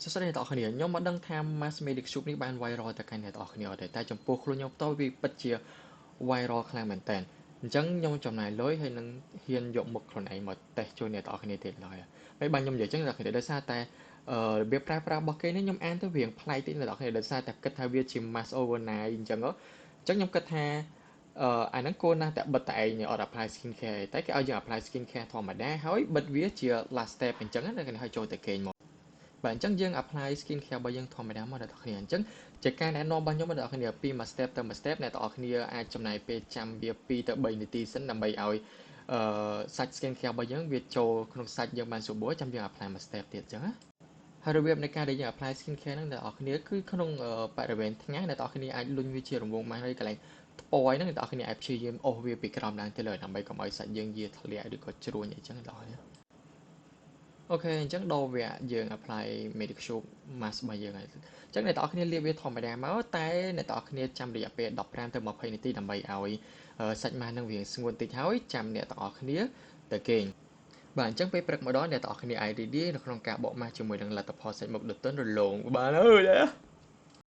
សួស្តីអ្នកនរគ្នាខ្ញុំមកដឹងថា Mass Medic Shop នេះបាន viral ទៅកាន់អ្នកនរគ្នាតែចំពោះខ្លួនខ្ញុំផ្ទាល់វាពិតជា viral ខ្លាំងមែនតើអញ្ចឹងខ្ញុំចំណាយលុយហើយនឹងហ៊ានយកមុខខ្លួនឯងមកតេស្តជួយអ្នកនរគ្នាទៀតឡើយហើយបានខ្ញុំនិយាយអញ្ចឹងអ្នកនរគ្នាដោយសារតែរបៀបប្រើប្រាស់របស់គេនេះខ្ញុំអានទៅវាប្លែកតិចអ្នកនរគ្នាដោយសារតែគិតថាវាជា mass overnight អញ្ចឹងខ្ញុំគិតថាអាហ្នឹងគួរណាស់តែបិទតែឯងអត់ apply skin care តែគេឲ្យយើង apply skin care ធម្មតាហើយបិទវាជា last step អញ្ចឹងណាគេឲ្យចូលទៅគេងមក បាទអញ្ចឹងយើង apply skin care របស់យើងធម្មតាមកដល់អ្នកគ្នាអញ្ចឹងជាការណែនាំរបស់ខ្ញុំដល់អ្នកគ្នាពីមួយ step ទៅមួយ step អ្នកទាំងអស់គ្នាអាចចំណាយពេលចាំវា2ទៅ3នាទីសិនដើម្បីឲ្យសាច់ skin care របស់យើងវាចូលក្នុងសាច់យើងបានស្រួលចាំយើង apply មួយ step ទៀតអញ្ចឹងណាហើយរបៀបនៃការដែលយើង apply skin care ហ្នឹងអ្នកទាំងអស់គ្នាគឺក្នុងបរិវេណថ្ងៃអ្នកទាំងអស់គ្នាអាចលុញវាជារង្វង់ម៉ាស់ហើយកន្លែងថ្ពយហ្នឹងអ្នកទាំងអស់គ្នាអាចព្យាយាមអូសវាពីក្រោមឡើងទៅលើដើម្បីកុំឲ្យសាច់យើងយាធ្លាក់ឬក៏ជ្រួញអីចឹងអ្នកទាំងអស់គ្នា អូខេអញ្ចឹងដល់វគ្គយើង apply medic shop mask របស់យើងហើយអញ្ចឹងអ្នកទាំងអស់គ្នាលាបវាធម្មតាមកតែអ្នកទាំងអស់គ្នាចាំរយៈពេល15ទៅ20នាទីដើម្បីឲ្យសាច់ mask នឹងវាស្ងួតតិចហើយចាំអ្នកទាំងអស់គ្នាទៅគេងបាទអញ្ចឹងពេលព្រឹកមកដល់អ្នកទាំងអស់គ្នាអាចរីករាយនៅក្នុងការបក mask ជាមួយនឹងលទ្ធផលសាច់មុខដុតទន់រលោងបានអើយ